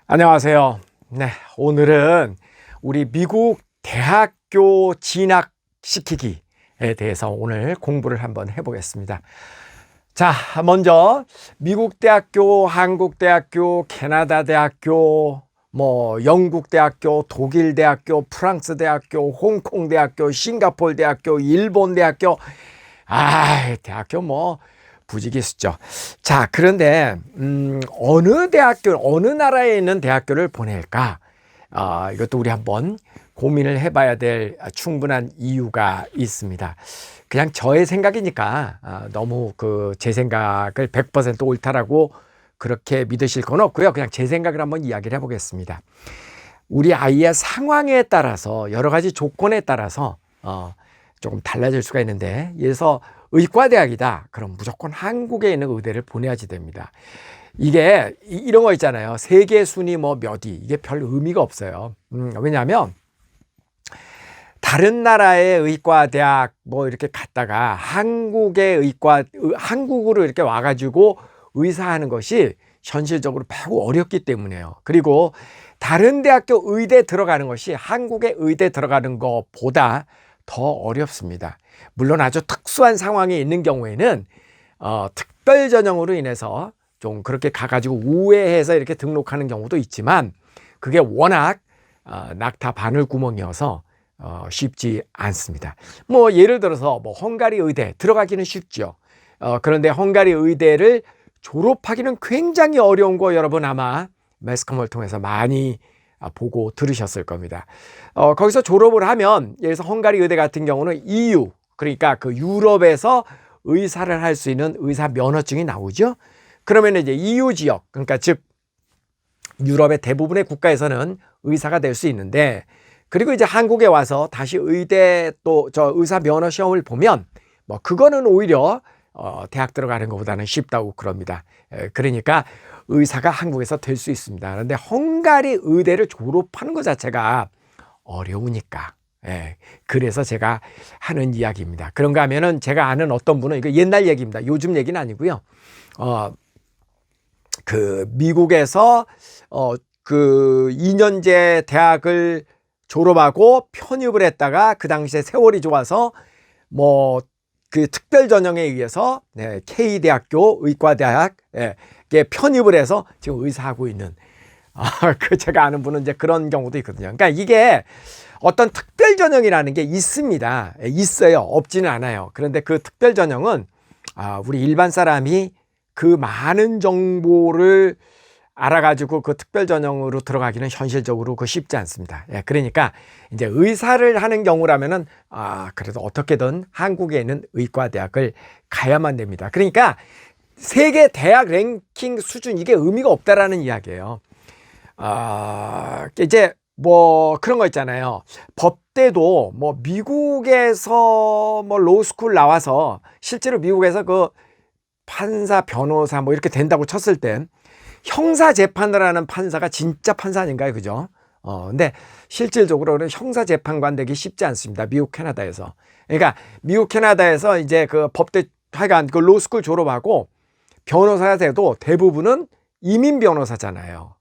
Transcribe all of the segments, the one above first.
안녕하세요. 네, 오늘은 우리 미국 대학교 진학시키기에 대해서 오늘 공부를 한번 해보겠습니다. 자, 먼저 미국 대학교, 한국 대학교, 캐나다 대학교, 영국 대학교, 독일 대학교, 프랑스 대학교, 홍콩 대학교, 싱가포르 대학교, 일본 대학교, 대학교 부지기수죠. 자, 그런데 어느 대학교, 어느 나라에 있는 대학교를 보낼까? 이것도 우리 한번 고민을 해봐야 될 충분한 이유가 있습니다. 그냥 저의 생각이니까 너무 제 생각을 100% 옳다라고 그렇게 믿으실 건 없고요. 그냥 제 생각을 한번 이야기를 해보겠습니다. 우리 아이의 상황에 따라서 여러 가지 조건에 따라서 조금 달라질 수가 있는데, 예를 들어서 의과대학이다. 그럼 무조건 한국에 있는 의대를 보내야지 됩니다. 이게 이런 거 있잖아요. 세계 순위 몇 위. 이게 별 의미가 없어요. 왜냐하면 다른 나라의 의과대학 이렇게 갔다가 한국으로 이렇게 와가지고 의사하는 것이 현실적으로 매우 어렵기 때문에요. 그리고 다른 대학교 의대 들어가는 것이 한국의 의대 들어가는 것보다 더 어렵습니다. 물론 아주 특수한 상황이 있는 경우에는 특별 전형으로 인해서 좀 그렇게 가가지고 우회해서 이렇게 등록하는 경우도 있지만, 그게 워낙 낙타 바늘구멍이어서 쉽지 않습니다. 예를 들어서 헝가리 의대 들어가기는 쉽죠. 그런데 헝가리 의대를 졸업하기는 굉장히 어려운 거 여러분 아마 매스컴을 통해서 많이 보고 들으셨을 겁니다. 거기서 졸업을 하면, 예를 들어서 헝가리 의대 같은 경우는 EU, 그러니까 그 유럽에서 의사를 할 수 있는 의사 면허증이 나오죠. 그러면 이제 EU 지역, 그러니까 즉 유럽의 대부분의 국가에서는 의사가 될 수 있는데, 그리고 이제 한국에 와서 다시 의대 의사 면허 시험을 보면 그거는 오히려 대학 들어가는 것보다는 쉽다고 그럽니다. 그러니까 의사가 한국에서 될 수 있습니다. 그런데 헝가리 의대를 졸업하는 것 자체가 어려우니까. 그래서 제가 하는 이야기입니다. 그런가 하면은 제가 아는 어떤 분은, 이거 옛날 얘기입니다. 요즘 얘기는 아니고요. 미국에서 2년제 대학을 졸업하고 편입을 했다가 그 당시에 세월이 좋아서 그 특별 전형에 의해서 K대학교 의과대학 편입을 해서 지금 의사하고 있는 제가 아는 분은 이제 그런 경우도 있거든요. 그러니까 이게 어떤 특별 전형이라는 게 있습니다. 있어요. 없지는 않아요. 그런데 그 특별 전형은 우리 일반 사람이 그 많은 정보를 알아가지고 그 특별 전형으로 들어가기는 현실적으로 쉽지 않습니다. 그러니까 이제 의사를 하는 경우라면은 그래도 어떻게든 한국에 있는 의과대학을 가야만 됩니다. 그러니까 세계 대학 랭킹 수준, 이게 의미가 없다라는 이야기예요. 이제 그런 거 있잖아요. 법대도 미국에서 로스쿨 나와서 실제로 미국에서 그 판사, 변호사 이렇게 된다고 쳤을 땐 형사 재판을 하는 판사가 진짜 판사 아닌가요? 그죠? 근데 실질적으로는 형사 재판관 되기 쉽지 않습니다. 미국, 캐나다에서. 그러니까 미국, 캐나다에서 이제 그 법대, 하여간 그 로스쿨 졸업하고 변호사가 돼도 대부분은 이민 변호사잖아요.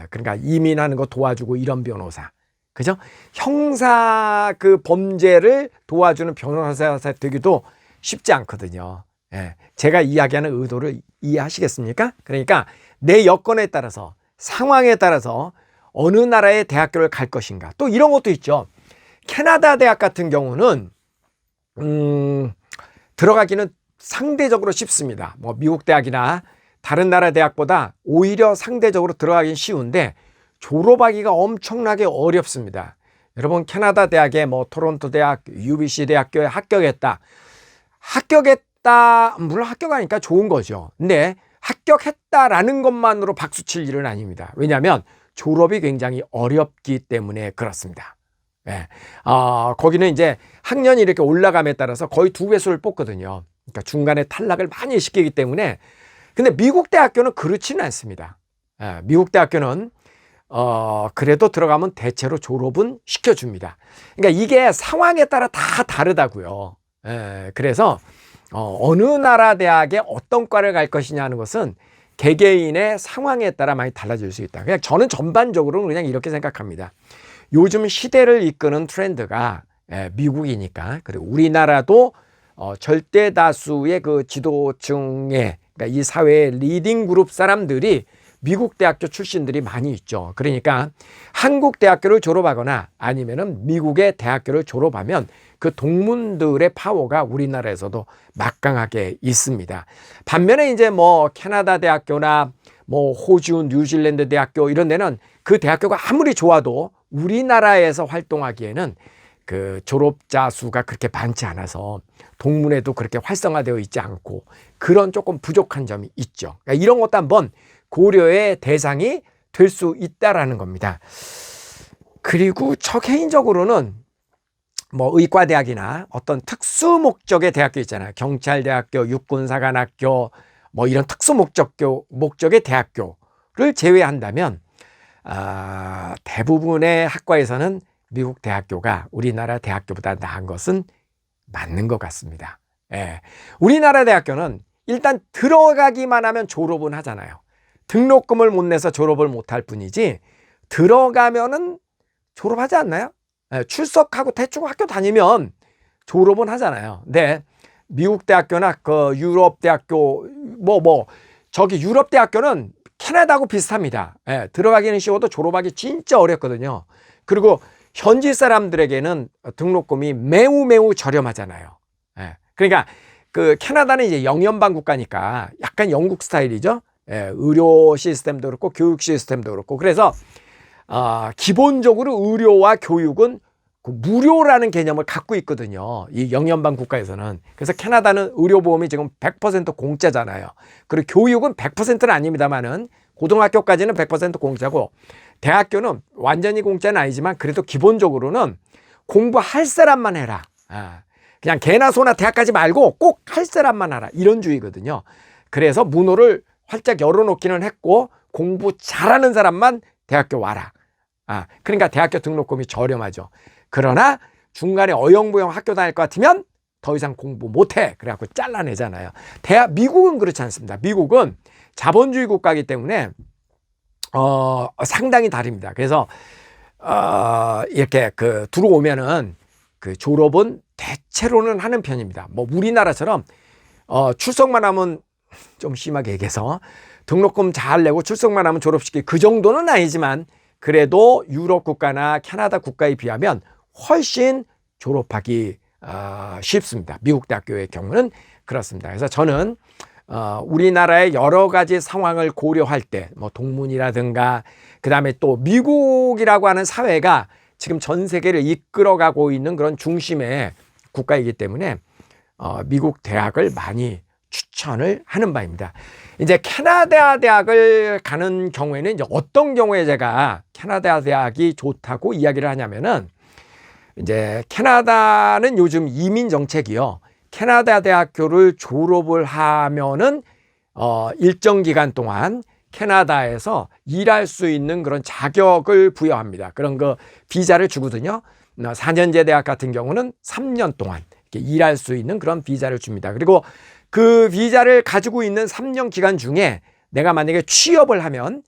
그러니까 이민하는 거 도와주고 이런 변호사. 그죠? 형사 그 범죄를 도와주는 변호사 되기도 쉽지 않거든요. 제가 이야기하는 의도를 이해하시겠습니까? 그러니까 내 여건에 따라서, 상황에 따라서 어느 나라의 대학교를 갈 것인가. 또 이런 것도 있죠. 캐나다 대학 같은 경우는 들어가기는 상대적으로 쉽습니다. 미국 대학이나 다른 나라 대학보다 오히려 상대적으로 들어가긴 쉬운데 졸업하기가 엄청나게 어렵습니다. 여러분, 캐나다 대학에 토론토 대학, UBC 대학교에 합격했다. 물론 합격하니까 좋은 거죠. 근데 합격했다라는 것만으로 박수칠 일은 아닙니다. 왜냐하면 졸업이 굉장히 어렵기 때문에 그렇습니다. 거기는 이제 학년이 이렇게 올라감에 따라서 거의 2배수를 뽑거든요. 그러니까 중간에 탈락을 많이 시키기 때문에. 근데 미국 대학교는 그렇지는 않습니다. 미국 대학교는 그래도 들어가면 대체로 졸업은 시켜줍니다. 그러니까 이게 상황에 따라 다 다르다고요. 그래서 어느 나라 대학에 어떤 과를 갈 것이냐 하는 것은 개개인의 상황에 따라 많이 달라질 수 있다. 그냥 저는 전반적으로 그냥 이렇게 생각합니다. 요즘 시대를 이끄는 트렌드가 미국이니까, 그리고 우리나라도 절대 다수의 그 지도층의, 그러니까 이 사회의 리딩 그룹 사람들이 미국 대학교 출신들이 많이 있죠. 그러니까 한국 대학교를 졸업하거나 아니면은 미국의 대학교를 졸업하면 그 동문들의 파워가 우리나라에서도 막강하게 있습니다. 반면에 이제 뭐 캐나다 대학교나 뭐 호주, 뉴질랜드 대학교 이런 데는 그 대학교가 아무리 좋아도 우리나라에서 활동하기에는 그 졸업자 수가 그렇게 많지 않아서 동문에도 그렇게 활성화되어 있지 않고 그런 조금 부족한 점이 있죠. 그러니까 이런 것도 한번 고려의 대상이 될 수 있다라는 겁니다. 그리고 저 개인적으로는 뭐 의과대학이나 어떤 특수 목적의 대학교 있잖아요. 경찰대학교, 육군사관학교, 뭐 이런 특수 목적의 대학교를 제외한다면 대부분의 학과에서는 미국 대학교가 우리나라 대학교보다 나은 것은 맞는 것 같습니다. 예. 우리나라 대학교는 일단 들어가기만 하면 졸업은 하잖아요. 등록금을 못 내서 졸업을 못할 뿐이지 들어가면은 졸업하지 않나요? 예, 출석하고 대충 학교 다니면 졸업은 하잖아요. 근데 미국 대학교나 그 유럽 대학교 저기 유럽 대학교는 캐나다하고 비슷합니다. 예, 들어가기는 쉬워도 졸업하기 진짜 어렵거든요. 그리고 현지 사람들에게는 등록금이 매우 저렴하잖아요. 예, 그러니까 그 캐나다는 이제 영연방 국가니까 약간 영국 스타일이죠. 예, 의료 시스템도 그렇고 교육 시스템도 그렇고 그래서 기본적으로 의료와 교육은 그 무료라는 개념을 갖고 있거든요. 이 영연방 국가에서는. 그래서 캐나다는 의료보험이 지금 100% 공짜잖아요. 그리고 교육은 100%는 아닙니다만은 고등학교까지는 100% 공짜고 대학교는 완전히 공짜는 아니지만 그래도 기본적으로는 공부할 사람만 해라. 그냥 개나 소나 대학 가지 말고 꼭 할 사람만 하라. 이런 주의거든요. 그래서 문호를 활짝 열어놓기는 했고 공부 잘하는 사람만 대학교 와라. 그러니까 대학교 등록금이 저렴하죠. 그러나 중간에 어영부영 학교 다닐 것 같으면 더 이상 공부 못해. 그래갖고 잘라내잖아요. 미국은 그렇지 않습니다. 미국은 자본주의 국가이기 때문에 상당히 다릅니다. 그래서 이렇게 그 들어오면은 그 졸업은 대체로는 하는 편입니다. 뭐 우리나라처럼 출석만 하면 좀 심하게 얘기해서 등록금 잘 내고 출석만 하면 졸업시키기 그 정도는 아니지만 그래도 유럽 국가나 캐나다 국가에 비하면 훨씬 졸업하기 쉽습니다. 미국 대학교의 경우는 그렇습니다. 그래서 저는 우리나라의 여러 가지 상황을 고려할 때 뭐 동문이라든가 그다음에 또 미국이라고 하는 사회가 지금 전 세계를 이끌어가고 있는 그런 중심의 국가이기 때문에 미국 대학을 많이 추천을 하는 바입니다. 이제 캐나다 대학을 가는 경우에는 이제 어떤 경우에 제가 캐나다 대학이 좋다고 이야기를 하냐면은 이제 캐나다는 요즘 이민 정책이요. 캐나다 대학교를 졸업을 하면은 일정 기간 동안 캐나다에서 일할 수 있는 그런 자격을 부여합니다. 그런 그 비자를 주거든요. 4년제 대학 같은 경우는 3년 동안 이렇게 일할 수 있는 그런 비자를 줍니다. 그리고 그 비자를 가지고 있는 3년 기간 중에 내가 만약에 취업을 하면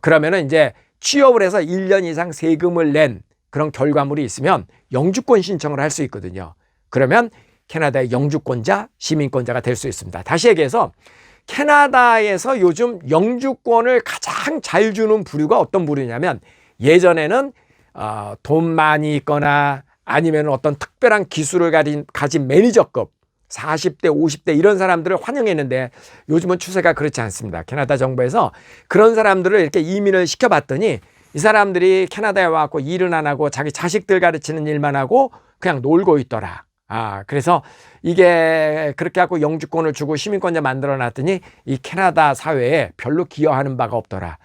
그러면은 이제 취업을 해서 1년 이상 세금을 낸 그런 결과물이 있으면 영주권 신청을 할 수 있거든요. 그러면 캐나다의 영주권자, 시민권자가 될 수 있습니다. 다시 얘기해서 캐나다에서 요즘 영주권을 가장 잘 주는 부류가 어떤 부류냐면 예전에는 돈 많이 있거나 아니면 어떤 특별한 기술을 가진 매니저급 40대, 50대 이런 사람들을 환영했는데 요즘은 추세가 그렇지 않습니다. 캐나다 정부에서 그런 사람들을 이렇게 이민을 시켜봤더니 이 사람들이 캐나다에 와서 일은 안 하고 자기 자식들 가르치는 일만 하고 그냥 놀고 있더라. 그래서 이게 그렇게 하고 영주권을 주고 시민권자 만들어 놨더니 이 캐나다 사회에 별로 기여하는 바가 없더라.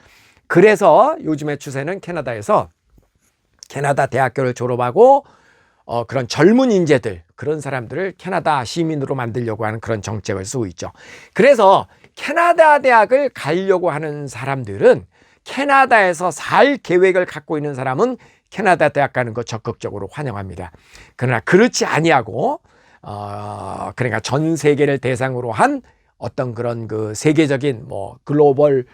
그래서 요즘의 추세는 캐나다에서 캐나다 대학교를 졸업하고 그런 젊은 인재들, 그런 사람들을 캐나다 시민으로 만들려고 하는 그런 정책을 쓰고 있죠. 그래서 캐나다 대학을 가려고 하는 사람들은 캐나다에서 살 계획을 갖고 있는 사람은 캐나다 대학 가는 거 적극적으로 환영합니다. 그러나 그렇지 아니하고 그러니까 전 세계를 대상으로 한 어떤 그런 그 세계적인 뭐 글로벌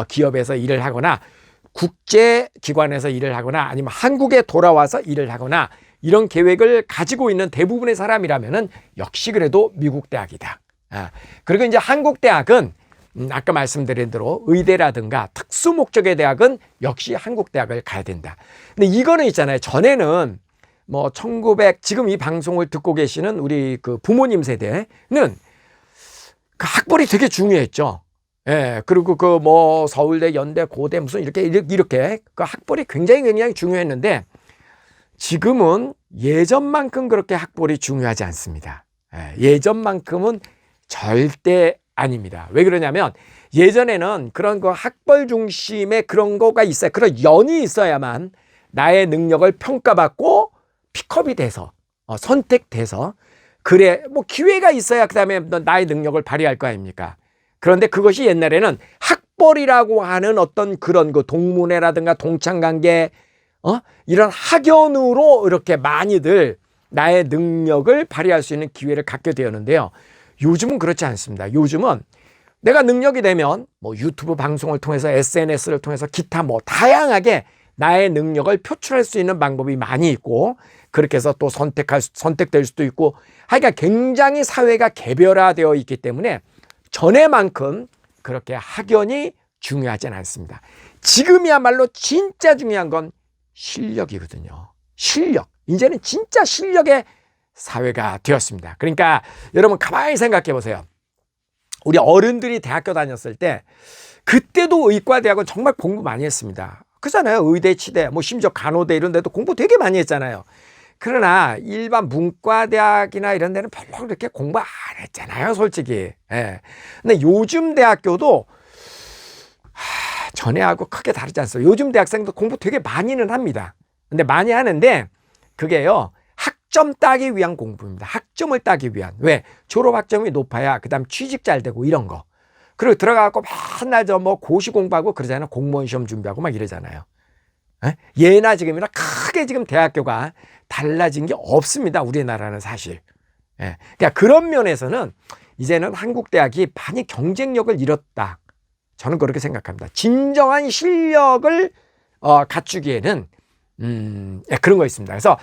기업에서 일을 하거나 국제 기관에서 일을 하거나 아니면 한국에 돌아와서 일을 하거나 이런 계획을 가지고 있는 대부분의 사람이라면은 역시 그래도 미국 대학이다. 그리고 이제 한국 대학은 아까 말씀드린 대로 의대라든가 특수 목적의 대학은 역시 한국 대학을 가야 된다. 근데 이거는 있잖아요. 전에는 뭐 지금 이 방송을 듣고 계시는 우리 그 부모님 세대는 그 학벌이 되게 중요했죠. 예, 그리고 그 뭐 서울대, 연대, 고대 무슨 이렇게 그 학벌이 굉장히 중요했는데 지금은 예전만큼 그렇게 학벌이 중요하지 않습니다. 예, 예전만큼은 절대 아닙니다. 왜 그러냐면 예전에는 그런 그 학벌 중심의 그런 거가 있어요. 그런 연이 있어야만 나의 능력을 평가받고 픽업이 돼서 선택돼서 그래 뭐 기회가 있어야 그다음에 나의 능력을 발휘할 거 아닙니까? 그런데 그것이 옛날에는 학벌이라고 하는 어떤 그런 그 동문회라든가 동창관계 이런 학연으로 이렇게 많이들 나의 능력을 발휘할 수 있는 기회를 갖게 되었는데요. 요즘은 그렇지 않습니다. 요즘은 내가 능력이 되면 뭐 유튜브 방송을 통해서 SNS를 통해서 기타 뭐 다양하게 나의 능력을 표출할 수 있는 방법이 많이 있고 그렇게 해서 또 선택될 수도 있고 하여간 굉장히 사회가 개별화되어 있기 때문에 전에만큼 그렇게 학연이 중요하지는 않습니다. 지금이야말로 진짜 중요한 건 실력이거든요. 실력. 이제는 진짜 실력의 사회가 되었습니다. 그러니까 여러분 가만히 생각해 보세요. 우리 어른들이 대학교 다녔을 때 그때도 의과대학은 정말 공부 많이 했습니다. 그렇잖아요. 의대, 치대, 뭐 심지어 간호대 이런 데도 공부 되게 많이 했잖아요. 그러나 일반 문과대학이나 이런 데는 별로 그렇게 공부 안 했잖아요, 솔직히. 예. 근데 요즘 대학교도 전에하고 크게 다르지 않습니다. 요즘 대학생도 공부 되게 많이는 합니다. 근데 많이 하는데 그게요, 학점 따기 위한 공부입니다. 학점을 따기 위한. 왜? 졸업학점이 높아야 그다음 취직 잘 되고 이런 거. 그리고 들어가고 맨날 뭐 고시 공부하고 그러잖아요. 공무원 시험 준비하고 막 이러잖아요. 예나 지금이나 크게 지금 대학교가 달라진 게 없습니다. 우리나라는 사실. 그러니까 그런 면에서는 이제는 한국 대학이 많이 경쟁력을 잃었다. 저는 그렇게 생각합니다. 진정한 실력을 갖추기에는 그런 거 있습니다. 그래서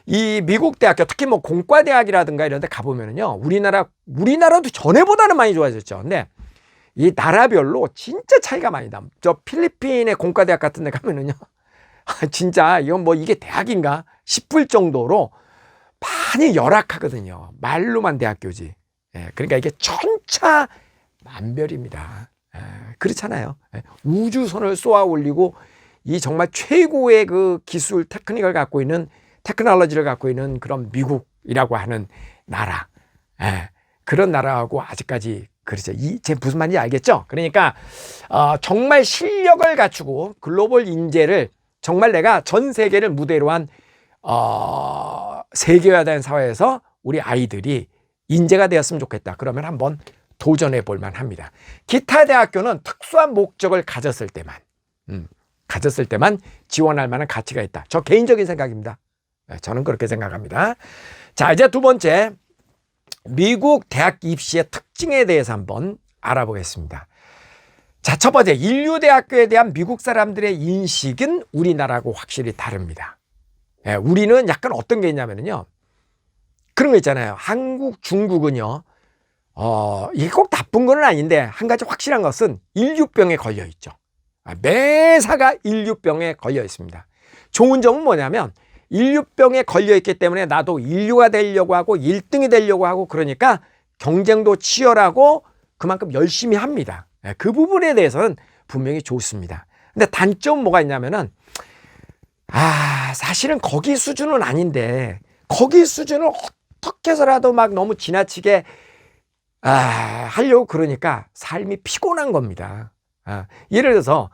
이 미국 대학교 특히 뭐 공과대학이라든가 이런 데 가보면은요, 우리나라도 전에보다는 많이 좋아졌죠. 근데 이 나라별로 진짜 차이가 많이 납니다. 저 필리핀의 공과대학 같은 데 가면은요, 진짜 이건 뭐 이게 대학인가 싶을 정도로 많이 열악하거든요. 말로만 대학교지. 그러니까 이게 천차만별입니다. 그렇잖아요. 우주선을 쏘아 올리고 이 정말 최고의 그 기술 테크놀로지를 갖고 있는 그런 미국이라고 하는 나라. 그런 나라하고 아직까지 그렇죠. 제 무슨 말인지 알겠죠? 그러니까 정말 실력을 갖추고 글로벌 인재를 정말 내가 전 세계를 무대로 한 세계화된 사회에서 우리 아이들이 인재가 되었으면 좋겠다. 그러면 한번 도전해 볼 만합니다. 기타 대학교는 특수한 목적을 가졌을 때만 지원할 만한 가치가 있다. 저 개인적인 생각입니다. 저는 그렇게 생각합니다. 자, 이제 두 번째, 미국 대학 입시의 특징에 대해서 한번 알아보겠습니다. 자, 첫 번째, 인류대학교에 대한 미국 사람들의 인식은 우리나라하고 확실히 다릅니다. 우리는 약간 어떤 게 있냐면요, 그런 거 있잖아요. 한국, 중국은요, 이게 꼭 나쁜 건 아닌데 한 가지 확실한 것은 인류병에 걸려 있죠. 매사가 인류병에 걸려 있습니다. 좋은 점은 뭐냐면 인류병에 걸려 있기 때문에 나도 인류가 되려고 하고 1등이 되려고 하고 그러니까 경쟁도 치열하고 그만큼 열심히 합니다. 그 부분에 대해서는 분명히 좋습니다. 근데 단점은 뭐가 있냐면은 사실은 거기 수준은 아닌데 거기 수준을 어떻게 해서라도 막 너무 지나치게 하려고 그러니까 삶이 피곤한 겁니다. 예를 들어서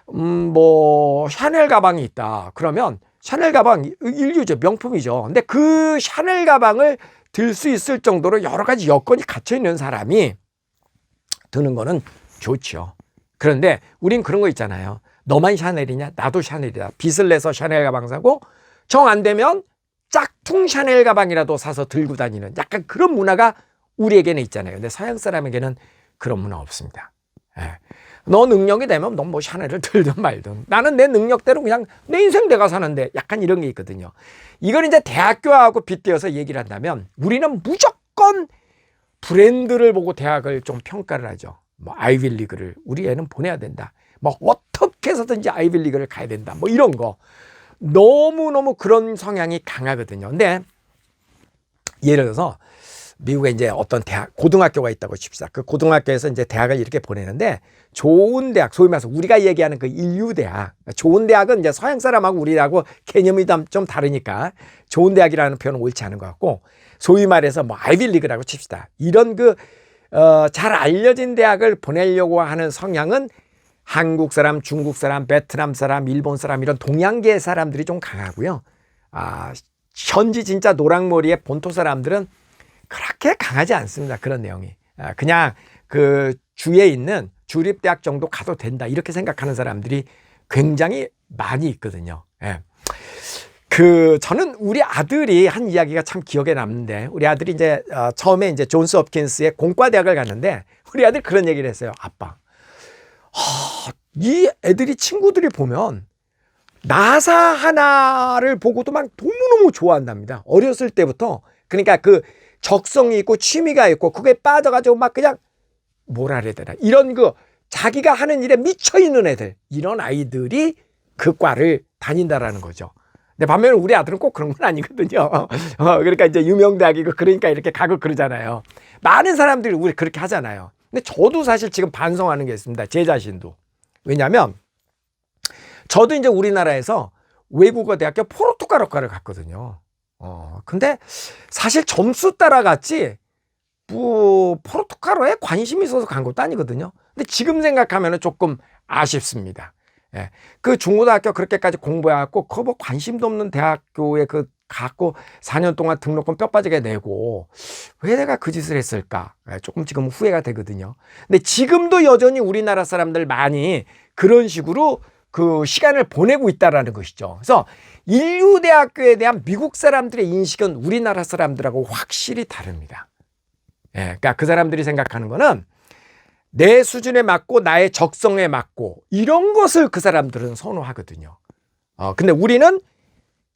뭐 샤넬 가방이 있다. 그러면 샤넬 가방 인류죠. 명품이죠. 근데 그 샤넬 가방을 들 수 있을 정도로 여러 가지 여건이 갖춰 있는 사람이 드는 거는 좋죠. 그런데 우린 그런 거 있잖아요. 너만 샤넬이냐? 나도 샤넬이다. 빚을 내서 샤넬 가방 사고 정 안 되면 짝퉁 샤넬 가방이라도 사서 들고 다니는 약간 그런 문화가 우리에게는 있잖아요. 근데 서양 사람에게는 그런 문화 없습니다. 예. 너 능력이 되면 넌 뭐 샤넬을 들든 말든 나는 내 능력대로 그냥 내 인생 내가 사는데 약간 이런 게 있거든요. 이걸 이제 대학교하고 빗대어서 얘기를 한다면 우리는 무조건 브랜드를 보고 대학을 좀 평가를 하죠. 뭐 아이비리그를 우리 애는 보내야 된다. 뭐 어떻게 해서든지 아이비리그를 가야 된다. 뭐 이런 거 너무너무 그런 성향이 강하거든요. 근데 예를 들어서 미국에 이제 어떤 대학, 고등학교가 있다고 칩시다. 그 고등학교에서 이제 대학을 이렇게 보내는데 좋은 대학, 소위 말해서 우리가 얘기하는 그 인류대학, 좋은 대학은 이제 서양 사람하고 우리하고 개념이 좀 다르니까 좋은 대학이라는 표현은 옳지 않은 것 같고 소위 말해서 뭐 아이비리그라고 칩시다. 이런 잘 알려진 대학을 보내려고 하는 성향은 한국 사람, 중국 사람, 베트남 사람, 일본 사람 이런 동양계 사람들이 좀 강하고요. 현지 진짜 노랑머리의 본토 사람들은 그렇게 강하지 않습니다. 그런 내용이. 그냥 그 주에 있는 주립대학 정도 가도 된다. 이렇게 생각하는 사람들이 굉장히 많이 있거든요. 예. 저는 우리 아들이 한 이야기가 참 기억에 남는데 우리 아들이 이제 처음에 이제 존스 홉킨스의 공과대학을 갔는데 우리 아들 그런 얘기를 했어요. 아빠. 이 애들이 친구들이 보면 나사 하나를 보고도 막 너무너무 좋아한답니다. 어렸을 때부터. 그러니까 그 적성이 있고 취미가 있고 그게 빠져가지고 막 그냥 뭐라 그래야 되나 이런 자기가 하는 일에 미쳐있는 애들 이런 아이들이 그 과를 다닌다라는 거죠. 근데 반면에 우리 아들은 꼭 그런 건 아니거든요. 그러니까 이제 유명대학이고 그러니까 이렇게 가고 그러잖아요. 많은 사람들이 우리 그렇게 하잖아요. 근데 저도 사실 지금 반성하는 게 있습니다. 제 자신도. 왜냐하면 저도 이제 우리나라에서 외국어 대학교 포르투갈어과를 갔거든요. 근데 사실 점수 따라갔지 뭐 포르투갈어에 관심이 있어서 간 것도 아니거든요. 근데 지금 생각하면 조금 아쉽습니다. 예. 그 중고등학교 그렇게까지 공부해갖고 그거 뭐 관심도 없는 대학교에 갖고 4년 동안 등록금 뼈 빠지게 내고 왜 내가 그 짓을 했을까? 예, 조금 지금 후회가 되거든요. 근데 지금도 여전히 우리나라 사람들 많이 그런 식으로 그 시간을 보내고 있다라는 것이죠. 그래서 인류대학교에 대한 미국 사람들의 인식은 우리나라 사람들하고 확실히 다릅니다. 예, 그러니까 그 사람들이 생각하는 거는 내 수준에 맞고 나의 적성에 맞고 이런 것을 그 사람들은 선호하거든요. 근데 우리는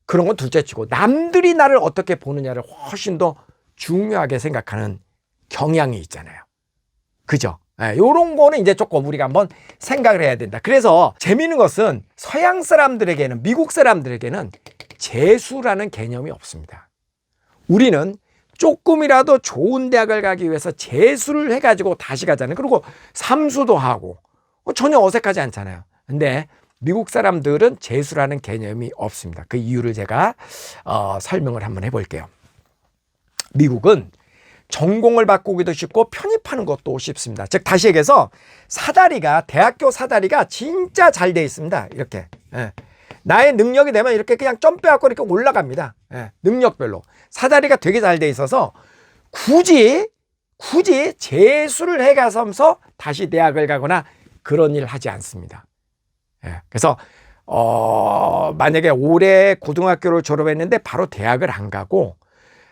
그런 건 둘째치고 남들이 나를 어떻게 보느냐를 훨씬 더 중요하게 생각하는 경향이 있잖아요. 그죠? 예, 요런 거는 이제 조금 우리가 한번 생각을 해야 된다. 그래서 재미있는 것은 서양 사람들에게는, 미국 사람들에게는 재수라는 개념이 없습니다. 우리는 조금이라도 좋은 대학을 가기 위해서 재수를 해가지고 다시 가잖아요. 그리고 삼수도 하고 전혀 어색하지 않잖아요. 근데 미국 사람들은 재수라는 개념이 없습니다. 그 이유를 제가 설명을 한번 해볼게요. 미국은 전공을 바꾸기도 쉽고 편입하는 것도 쉽습니다. 즉 다시 얘기해서 대학교 사다리가 진짜 잘 돼 있습니다. 이렇게. 예. 나의 능력이 되면 이렇게 그냥 점프해갖고 이렇게 올라갑니다. 예. 능력별로. 사다리가 되게 잘 돼 있어서 굳이 재수를 해가서면서 다시 대학을 가거나 그런 일을 하지 않습니다. 예. 그래서 만약에 올해 고등학교를 졸업했는데 바로 대학을 안 가고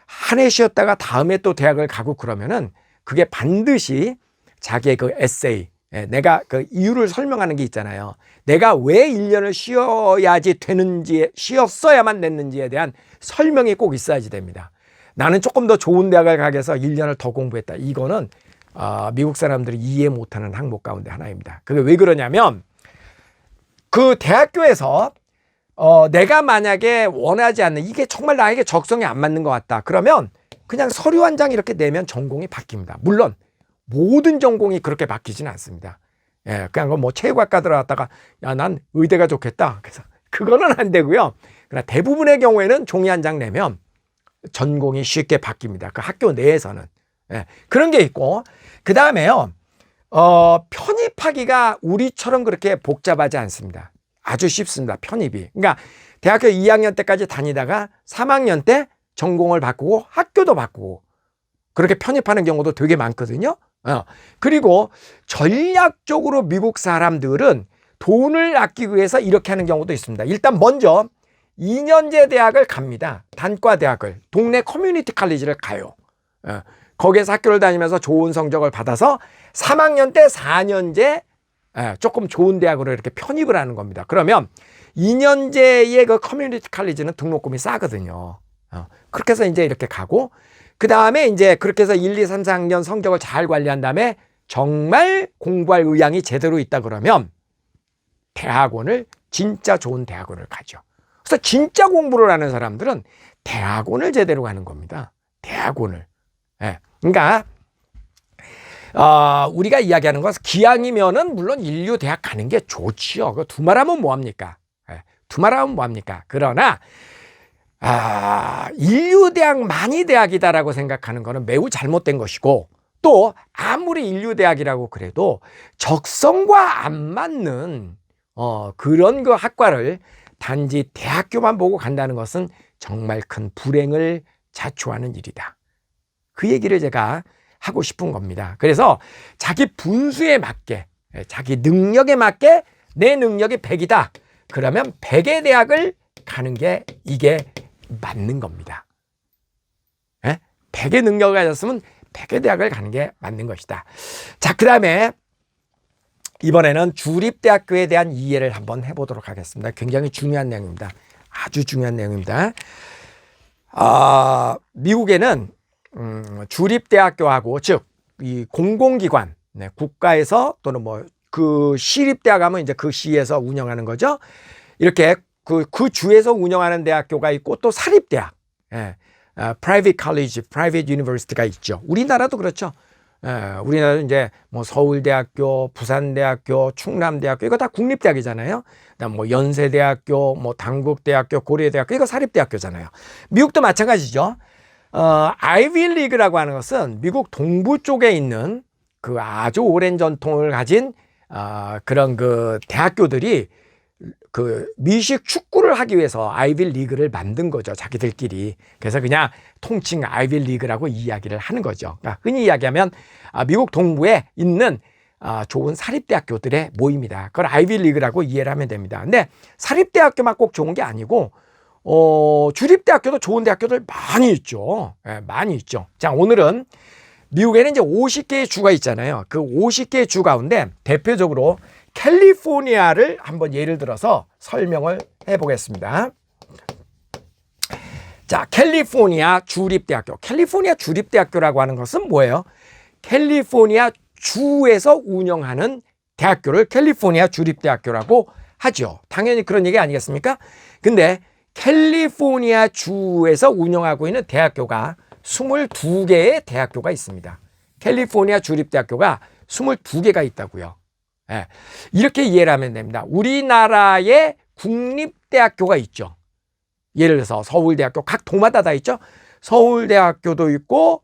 한 해 쉬었다가 다음에 또 대학을 가고 그러면은 그게 반드시 자기의 그 에세이, 내가 그 이유를 설명하는 게 있잖아요. 내가 왜 1년을 쉬었어야만 됐는지에 대한 설명이 꼭 있어야지 됩니다. 나는 조금 더 좋은 대학을 가기 위해서 1년을 더 공부했다. 이거는 미국 사람들이 이해 못하는 항목 가운데 하나입니다. 그게 왜 그러냐면 그 대학교에서 내가 만약에 원하지 않는 이게 정말 나에게 적성이 안 맞는 것 같다. 그러면 그냥 서류 한 장 이렇게 내면 전공이 바뀝니다. 물론 모든 전공이 그렇게 바뀌지는 않습니다. 예, 그냥 뭐 체육학과 들어갔다가 야, 난 의대가 좋겠다. 그래서 그거는 안 되고요. 그러나 대부분의 경우에는 종이 한 장 내면 전공이 쉽게 바뀝니다. 그 학교 내에서는. 예, 그런 게 있고 그 다음에요. 편입하기가 우리처럼 그렇게 복잡하지 않습니다. 아주 쉽습니다. 편입이. 그러니까 대학교 2학년 때까지 다니다가 3학년 때 전공을 바꾸고 학교도 바꾸고 그렇게 편입하는 경우도 되게 많거든요. 그리고 전략적으로 미국 사람들은 돈을 아끼기 위해서 이렇게 하는 경우도 있습니다. 일단 먼저 2년제 대학을 갑니다. 단과 대학을. 동네 커뮤니티 칼리지를 가요. 거기에서 학교를 다니면서 좋은 성적을 받아서 3학년 때 4년제 조금 좋은 대학으로 이렇게 편입을 하는 겁니다. 그러면 2년제의 그 커뮤니티 칼리지는 등록금이 싸거든요. 그렇게 해서 이제 이렇게 가고, 그 다음에 이제 그렇게 해서 1, 2, 3, 4학년 성적을 잘 관리한 다음에 정말 공부할 의향이 제대로 있다 그러면 대학원을, 진짜 좋은 대학원을 가죠. 그래서 진짜 공부를 하는 사람들은 대학원을 제대로 가는 겁니다. 대학원을. 그러니까 우리가 이야기하는 것은 기왕이면은 물론 인류 대학 가는 게 좋지요. 그 두말하면 뭐합니까? 두말하면 뭐합니까? 그러나 인류 대학만이 대학이다라고 생각하는 것은 매우 잘못된 것이고, 또 아무리 인류 대학이라고 그래도 적성과 안 맞는 그런 그 학과를 단지 대학교만 보고 간다는 것은 정말 큰 불행을 자초하는 일이다. 그 얘기를 제가 하고 싶은 겁니다. 그래서 자기 분수에 맞게, 자기 능력에 맞게, 내 능력이 100이다. 그러면 100의 대학을 가는 게 이게 맞는 겁니다. 100의 능력을 가졌으면 100의 대학을 가는 게 맞는 것이다. 자, 그 다음에 이번에는 주립대학교에 대한 이해를 한번 해보도록 하겠습니다. 굉장히 중요한 내용입니다. 아주 중요한 내용입니다. 미국에는 주립대학교하고, 즉 이 공공기관, 국가에서 또는 뭐 그 시립대학 하면 이제 그 시에서 운영하는 거죠. 이렇게 그 주에서 운영하는 대학교가 있고, 또 사립대학, private college, private university가 있죠. 우리나라도 그렇죠. 우리나라도 이제 뭐 서울대학교, 부산대학교, 충남대학교, 이거 다 국립대학이잖아요. 그다음 뭐 연세대학교, 뭐 당국대학교, 고려대학교, 이거 사립대학교잖아요. 미국도 마찬가지죠. 아이비 리그라고 하는 것은 미국 동부 쪽에 있는 그 아주 오랜 전통을 가진 그런 그 대학교들이 그 미식 축구를 하기 위해서 아이비 리그를 만든 거죠. 자기들끼리. 그래서 그냥 통칭 아이비 리그라고 이야기를 하는 거죠. 그러니까 흔히 이야기하면 미국 동부에 있는 좋은 사립대학교들의 모임이다. 그걸 아이비 리그라고 이해를 하면 됩니다. 근데 사립대학교만 꼭 좋은 게 아니고 주립대학교도 좋은 대학교들 많이 있죠. 많이 있죠. 자, 오늘은 미국에는 이제 50개의 주가 있잖아요. 그 50개의 주 가운데 대표적으로 캘리포니아를 한번 예를 들어서 설명을 해보겠습니다. 자, 캘리포니아 주립대학교. 캘리포니아 주립대학교라고 하는 것은 뭐예요? 캘리포니아 주에서 운영하는 대학교를 캘리포니아 주립대학교라고 하죠. 당연히 그런 얘기 아니겠습니까? 근데 캘리포니아 주에서 운영하고 있는 대학교가 22개의 대학교가 있습니다. 캘리포니아 주립대학교가 22개가 있다고요. 이렇게 이해를 하면 됩니다. 우리나라의 국립대학교가 있죠. 예를 들어서 서울대학교, 각 도마다 다 있죠. 서울대학교도 있고,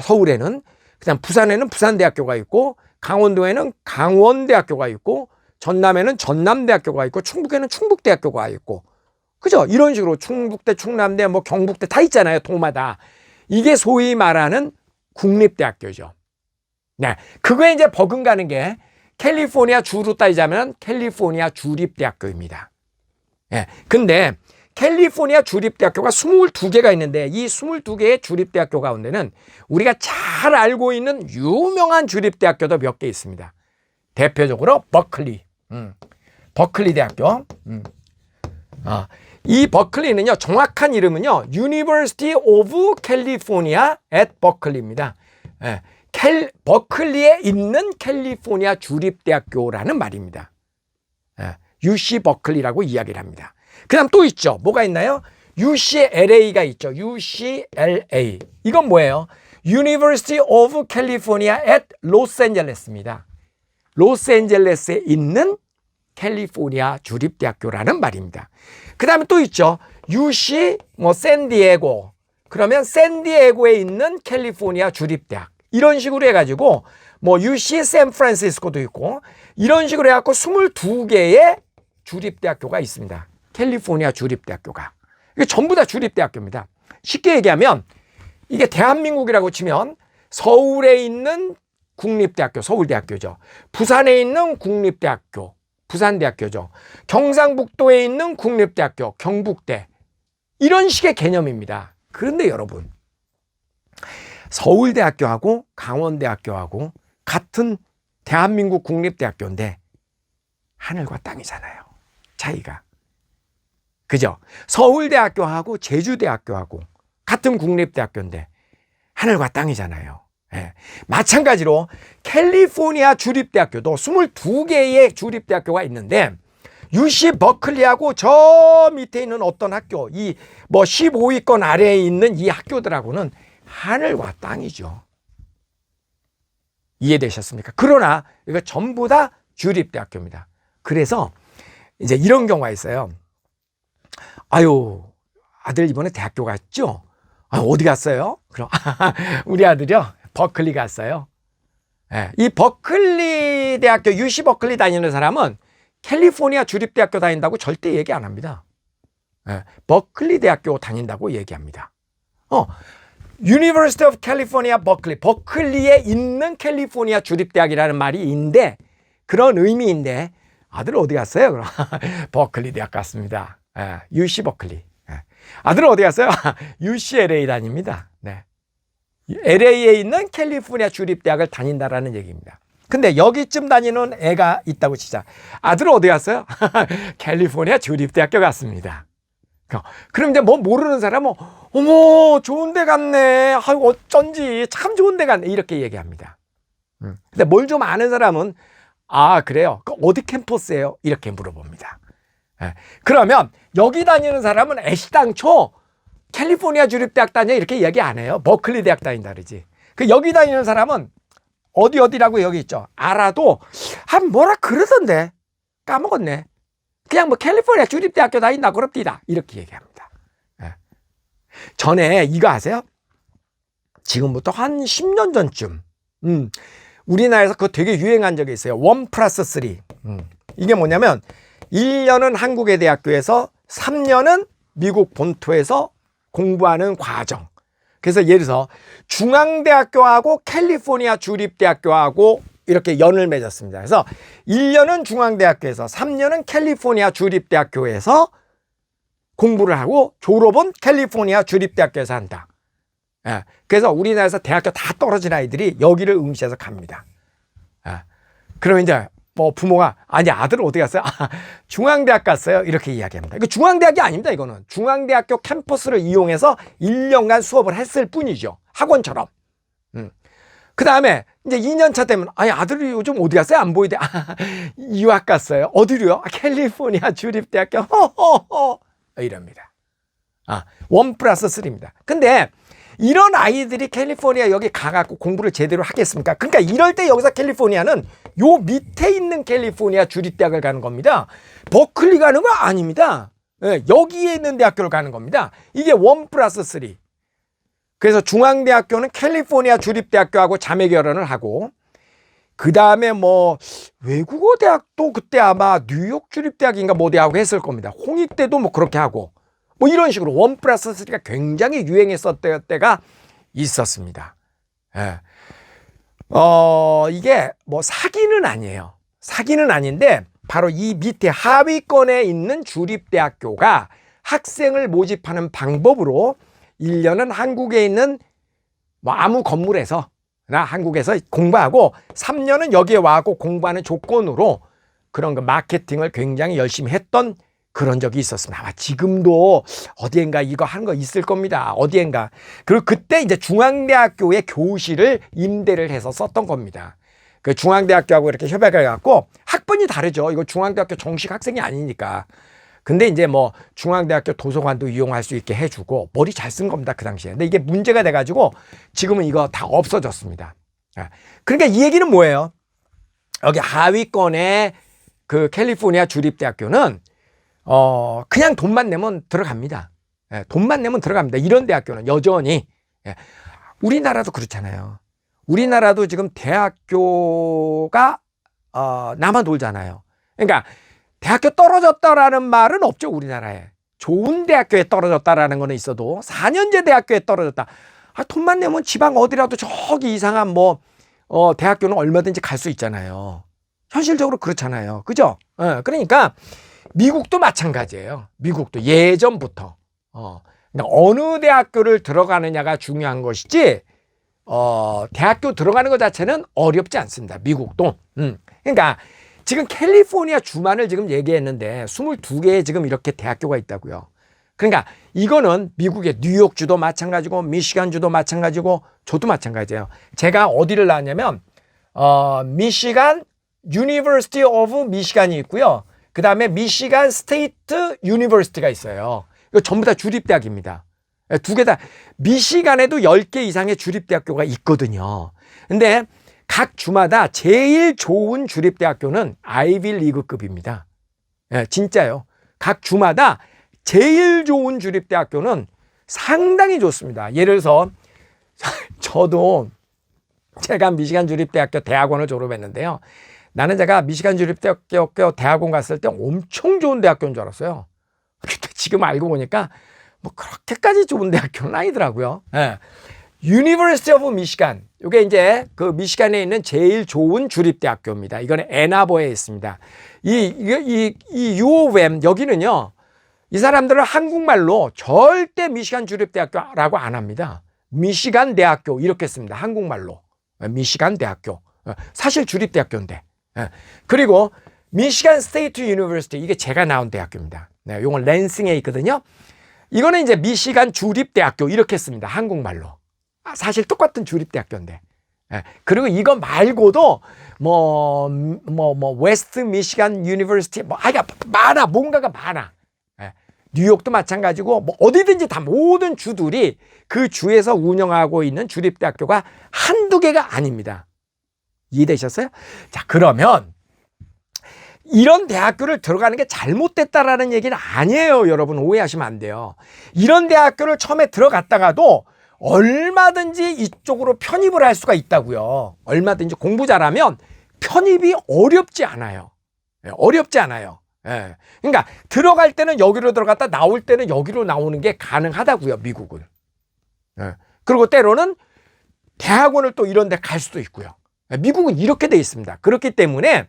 서울에는, 그다음 부산에는 부산대학교가 있고, 강원도에는 강원대학교가 있고, 전남에는 전남대학교가 있고, 충북에는 충북대학교가 있고, 그죠? 이런 식으로 충북대, 충남대, 뭐 경북대 다 있잖아요. 도마다. 이게 소위 말하는 국립대학교죠. 네, 그거에 이제 버금가는 게 캘리포니아 주로 따지자면 캘리포니아 주립대학교입니다. 근데 캘리포니아 주립대학교가 22개가 있는데, 이 22개의 주립대학교 가운데는 우리가 잘 알고 있는 유명한 주립대학교도 몇 개 있습니다. 대표적으로 버클리, 버클리 대학교. 이 버클리는요, 정확한 이름은요, University of California at Berkeley입니다. 버클리에 있는 캘리포니아 주립대학교라는 말입니다. UC 버클리라고 이야기를 합니다. 그 다음 또 있죠. 뭐가 있나요? UCLA가 있죠. UCLA. 이건 뭐예요? University of California at Los Angeles입니다. 로스앤젤레스에 있는 캘리포니아 주립대학교라는 말입니다. 그 다음에 또 있죠. UC 샌디에고. 그러면 샌디에고에 있는 캘리포니아 주립대학. 이런 식으로 해가지고 UC 샌프란시스코도 있고, 이런 식으로 해갖고 22개의 주립대학교가 있습니다. 캘리포니아 주립대학교가. 이게 전부 다 주립대학교입니다. 쉽게 얘기하면 이게 대한민국이라고 치면 서울에 있는 국립대학교, 서울대학교죠. 부산에 있는 국립대학교, 부산대학교죠. 경상북도에 있는 국립대학교, 경북대. 이런 식의 개념입니다. 그런데 여러분, 서울대학교하고 강원대학교하고 같은 대한민국 국립대학교인데 하늘과 땅이잖아요. 차이가. 그죠? 서울대학교하고 제주대학교하고 같은 국립대학교인데 하늘과 땅이잖아요. 예. 마찬가지로 캘리포니아 주립대학교도 22개의 주립대학교가 있는데 UC 버클리하고 저 밑에 있는 어떤 학교, 이 뭐 15위권 아래에 있는 이 학교들하고는 하늘과 땅이죠. 이해되셨습니까? 그러나 이거 전부 다 주립대학교입니다. 그래서 이제 이런 경우가 있어요. 아유, 아들 이번에 대학교 갔죠? 아, 어디 갔어요? 그럼 우리 아들이요, 버클리 갔어요. 예, 이 버클리 대학교, UC 버클리 다니는 사람은 캘리포니아 주립대학교 다닌다고 절대 얘기 안 합니다. 예, 버클리 대학교 다닌다고 얘기합니다. University of California, 버클리, 버클리에 있는 캘리포니아 주립대학이라는 말이 있는데 그런 의미인데 아들 어디 갔어요? 그럼 버클리 대학 갔습니다. 예, UC 버클리. 예. 아들은 어디 갔어요? UCLA 다닙니다. 네. LA에 있는 캘리포니아 주립대학을 다닌다라는 얘기입니다. 근데 여기쯤 다니는 애가 있다고 치자. 아들은 어디 갔어요? 캘리포니아 주립대학교 갔습니다. 그럼 이제 뭐 모르는 사람은 어머 좋은 데 갔네. 아유 어쩐지 참 좋은 데 갔네. 이렇게 얘기합니다. 근데 뭘 좀 아는 사람은 아 그래요? 어디 캠퍼스예요? 이렇게 물어봅니다. 예. 그러면 여기 다니는 사람은 애시당초 캘리포니아 주립대학 다녀 이렇게 얘기 안 해요. 버클리 대학 다닌다 그러지. 그 여기 다니는 사람은 어디라고 여기 있죠. 알아도 뭐라 그러던데 까먹었네. 그냥 뭐 캘리포니아 주립대학교 다닌다 그럽디다 이렇게 얘기합니다. 예. 전에 이거 아세요? 지금부터 한 10년 전쯤 우리나라에서 그거 되게 유행한 적이 있어요. 1+3. 이게 뭐냐면 1년은 한국의 대학교에서 3년은 미국 본토에서 공부하는 과정. 그래서 예를 들어서 중앙대학교하고 캘리포니아 주립대학교하고 이렇게 연을 맺었습니다. 그래서 1년은 중앙대학교에서 3년은 캘리포니아 주립대학교에서 공부를 하고 졸업은 캘리포니아 주립대학교에서 한다. 예. 그래서 우리나라에서 대학교 다 떨어진 아이들이 여기를 응시해서 갑니다. 예. 그러면 이제 뭐 부모가 아니 아들 어디 갔어요? 중앙대학 갔어요. 이렇게 이야기합니다. 이거 중앙대학이 아닙니다. 이거는 중앙대학교 캠퍼스를 이용해서 1년간 수업을 했을 뿐이죠. 학원처럼. 그 다음에 이제 2년차 되면 아니 아들이 요즘 어디 갔어요? 안 보이대. 유학 갔어요. 어디로요? 캘리포니아 주립대학교. 허허허. 이럽니다. 1+3입니다. 근데 이런 아이들이 캘리포니아 여기 가갖고 공부를 제대로 하겠습니까? 그러니까 이럴 때 여기서 캘리포니아는 요 밑에 있는 캘리포니아 주립대학을 가는 겁니다. 버클리 가는 거 아닙니다. 네, 여기에 있는 대학교를 가는 겁니다. 이게 1+3. 그래서 중앙대학교는 캘리포니아 주립대학교하고 자매 결연을 하고 그 다음에 뭐 외국어 대학도 그때 아마 뉴욕 주립대학인가 뭐 대하고 했을 겁니다. 홍익대도 뭐 그렇게 하고 뭐 이런 식으로 1+3가 굉장히 유행했었던 때가 있었습니다. 예. 이게 뭐 사기는 아니에요. 사기는 아닌데 바로 이 밑에 하위권에 있는 주립대학교가 학생을 모집하는 방법으로 1년은 한국에 있는 뭐 아무 건물에서 나 한국에서 공부하고 3년은 여기에 와갖고 공부하는 조건으로 그런 그 마케팅을 굉장히 열심히 했던 그런 적이 있었습니다. 아마 지금도 어디엔가 이거 하는 거 있을 겁니다. 어디엔가. 그리고 그때 이제 중앙대학교의 교실을 임대를 해서 썼던 겁니다. 그 중앙대학교하고 이렇게 협약을 해갖고 학번이 다르죠. 이거 중앙대학교 정식 학생이 아니니까. 근데 이제 뭐 중앙대학교 도서관도 이용할 수 있게 해주고 머리 잘 쓴 겁니다. 그 당시에. 근데 이게 문제가 돼가지고 지금은 이거 다 없어졌습니다. 그러니까 이 얘기는 뭐예요? 여기 하위권의 그 캘리포니아 주립대학교는 그냥 돈만 내면 들어갑니다. 예, 돈만 내면 들어갑니다. 이런 대학교는 여전히. 예, 우리나라도 그렇잖아요. 우리나라도 지금 대학교가 나만 돌잖아요. 그러니까 대학교 떨어졌다라는 말은 없죠. 우리나라에. 좋은 대학교에 떨어졌다라는 거는 있어도 4년제 대학교에 떨어졌다. 돈만 내면 지방 어디라도 저기 이상한 뭐 대학교는 얼마든지 갈 수 있잖아요. 현실적으로 그렇잖아요. 그죠? 그러니까 미국도 마찬가지예요. 미국도 예전부터 그러니까 어느 대학교를 들어가느냐가 중요한 것이지 대학교 들어가는 것 자체는 어렵지 않습니다. 미국도. 그러니까 지금 캘리포니아 주만을 지금 얘기했는데 22개의 지금 이렇게 대학교가 있다고요. 그러니까 이거는 미국의 뉴욕주도 마찬가지고 미시간주도 마찬가지고 저도 마찬가지예요. 제가 어디를 나왔냐면 미시간 유니버시티 오브 미시간이 있고요. 그 다음에 미시간 스테이트 유니버시티가 있어요. 이거 전부 다 주립대학입니다. 두 개 다 미시간에도 10개 이상의 주립대학교가 있거든요. 근데 각 주마다 제일 좋은 주립대학교는 아이비 리그급입니다. 진짜요. 각 주마다 제일 좋은 주립대학교는 상당히 좋습니다. 예를 들어서 저도 제가 미시간 주립대학교 대학원을 졸업했는데요. 나는 제가 미시간 주립대학교 대학원 갔을 때 엄청 좋은 대학교인 줄 알았어요. 근데 지금 알고 보니까 뭐 그렇게까지 좋은 대학교는 아니더라고요. 유니버시티 오브 미시간. 이게 이제 그 미시간에 있는 제일 좋은 주립대학교입니다. 이거는 애나버에 있습니다. 이 UOM 여기는요. 이 사람들은 한국말로 절대 미시간 주립대학교라고 안 합니다. 미시간 대학교 이렇게 씁니다. 한국말로. 미시간 대학교. 사실 주립대학교인데. 그리고 미시간 스테이트 유니버시티 이게 제가 나온 대학교입니다. 네, 이건 랜싱에 있거든요. 이거는 이제 미시간 주립대학교 이렇게 씁니다. 한국말로. 사실 똑같은 주립대학교인데. 그리고 이거 말고도 웨스트 미시간 유니버시티 많아. 뭔가가 많아. 뉴욕도 마찬가지고 뭐 어디든지 다 모든 주들이 그 주에서 운영하고 있는 주립대학교가 한두 개가 아닙니다. 이해되셨어요? 자, 그러면 이런 대학교를 들어가는 게 잘못됐다라는 얘기는 아니에요. 여러분 오해하시면 안 돼요. 이런 대학교를 처음에 들어갔다가도 얼마든지 이쪽으로 편입을 할 수가 있다고요. 얼마든지 공부 잘하면 편입이 어렵지 않아요. 어렵지 않아요. 그러니까 들어갈 때는 여기로 들어갔다 나올 때는 여기로 나오는 게 가능하다고요. 미국은. 그리고 때로는 대학원을 또 이런 데 갈 수도 있고요. 미국은 이렇게 돼 있습니다. 그렇기 때문에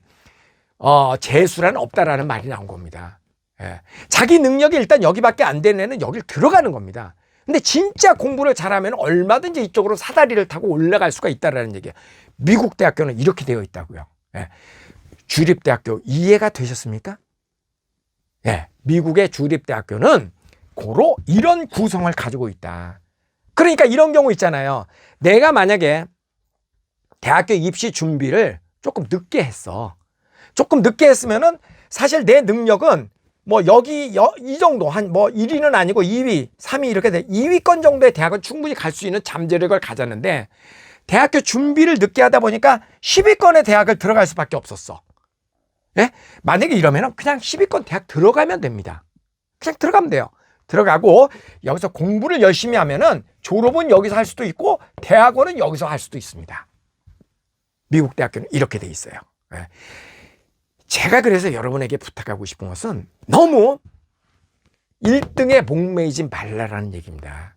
재수란 없다라는 말이 나온 겁니다. 자기 능력이 일단 여기밖에 안 되는 애는 여길 들어가는 겁니다. 근데 진짜 공부를 잘하면 얼마든지 이쪽으로 사다리를 타고 올라갈 수가 있다라는 얘기예요. 미국 대학교는 이렇게 되어 있다고요. 주립대학교 이해가 되셨습니까? 미국의 주립대학교는 고로 이런 구성을 가지고 있다. 그러니까 이런 경우 있잖아요. 내가 만약에 대학교 입시 준비를 조금 늦게 했어. 조금 늦게 했으면은 사실 내 능력은 뭐 이 정도 한 뭐 1위는 아니고 2위, 3위 이렇게 돼. 2위권 정도의 대학은 충분히 갈 수 있는 잠재력을 가졌는데 대학교 준비를 늦게 하다 보니까 10위권의 대학을 들어갈 수밖에 없었어. 만약에 이러면은 그냥 10위권 대학 들어가면 됩니다. 그냥 들어가면 돼요. 들어가고 여기서 공부를 열심히 하면은 졸업은 여기서 할 수도 있고 대학원은 여기서 할 수도 있습니다. 미국 대학교는 이렇게 돼 있어요. 제가 그래서 여러분에게 부탁하고 싶은 것은 너무 1등에 목매이지 말라라는 얘기입니다.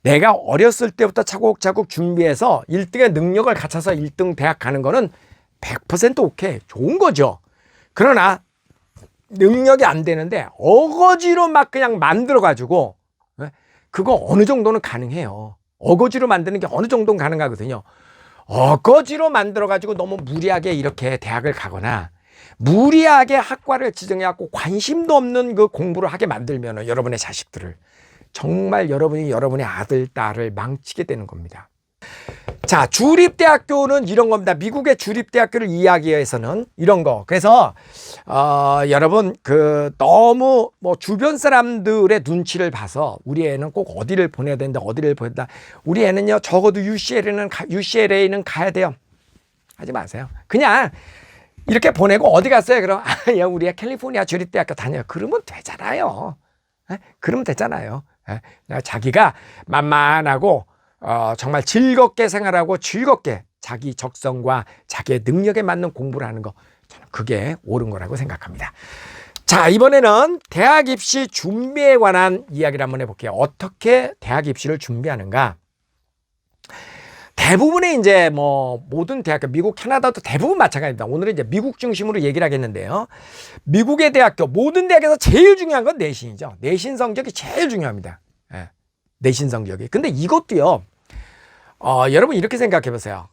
내가 어렸을 때부터 차곡차곡 준비해서 1등의 능력을 갖춰서 1등 대학 가는 거는 100% 오케이. 좋은 거죠. 그러나 능력이 안 되는데 어거지로 막 그냥 만들어가지고 그거 어느 정도는 가능해요. 어거지로 만드는 게 어느 정도는 가능하거든요. 어거지로 만들어가지고 너무 무리하게 이렇게 대학을 가거나 무리하게 학과를 지정해갖고 관심도 없는 그 공부를 하게 만들면 여러분의 자식들을 정말 여러분의 아들, 딸을 망치게 되는 겁니다. 자, 주립대학교는 이런 겁니다. 미국의 주립대학교를 이해하기 위해서는 이런 거. 그래서 여러분 너무 뭐 주변 사람들의 눈치를 봐서 우리 애는 꼭 어디를 보내야 된다. 어디를 보낸다. 우리 애는요 적어도 UCLA는 가야 돼요. 하지 마세요. 그냥 이렇게 보내고 어디 갔어요? 그럼 야 우리 애 캘리포니아 주립대학교 다녀요. 그러면 되잖아요. 그러면 되잖아요. 자기가 만만하고 정말 즐겁게 생활하고 즐겁게 자기 적성과 자기의 능력에 맞는 공부를 하는 거 저는 그게 옳은 거라고 생각합니다. 자, 이번에는 대학 입시 준비에 관한 이야기를 한번 해볼게요. 어떻게 대학 입시를 준비하는가? 대부분의 이제 뭐 모든 대학교, 미국, 캐나다도 대부분 마찬가지입니다. 오늘은 이제 미국 중심으로 얘기를 하겠는데요. 미국의 대학교, 모든 대학에서 제일 중요한 건 내신이죠. 내신 성적이 제일 중요합니다. 내신 성적이. 근데 이것도요, 여러분 이렇게 생각해 보세요.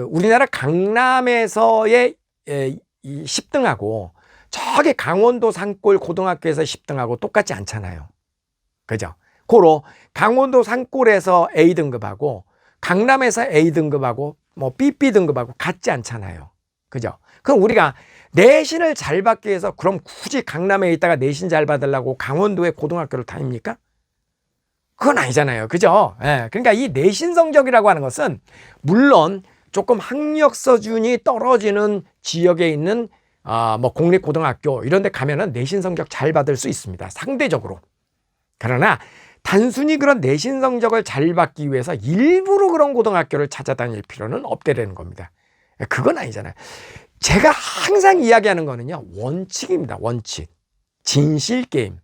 우리나라 강남에서의 이 10등하고 저기 강원도 산골 고등학교에서 10등하고 똑같지 않잖아요. 그죠? 고로 강원도 산골에서 A등급하고 강남에서 A등급하고 뭐 BB등급하고 같지 않잖아요. 그죠? 그럼 우리가 내신을 잘 받기 위해서 그럼 굳이 강남에 있다가 내신 잘 받으려고 강원도의 고등학교를 다닙니까? 그건 아니잖아요. 그죠? 예. 그러니까 이 내신 성적이라고 하는 것은 물론 조금 학력 수준이 떨어지는 지역에 있는 뭐 공립고등학교 이런 데 가면은 내신 성적 잘 받을 수 있습니다. 상대적으로. 그러나 단순히 그런 내신 성적을 잘 받기 위해서 일부러 그런 고등학교를 찾아다닐 필요는 없다는 겁니다. 그건 아니잖아요. 제가 항상 이야기하는 거는요. 원칙입니다. 원칙. 진실 게임.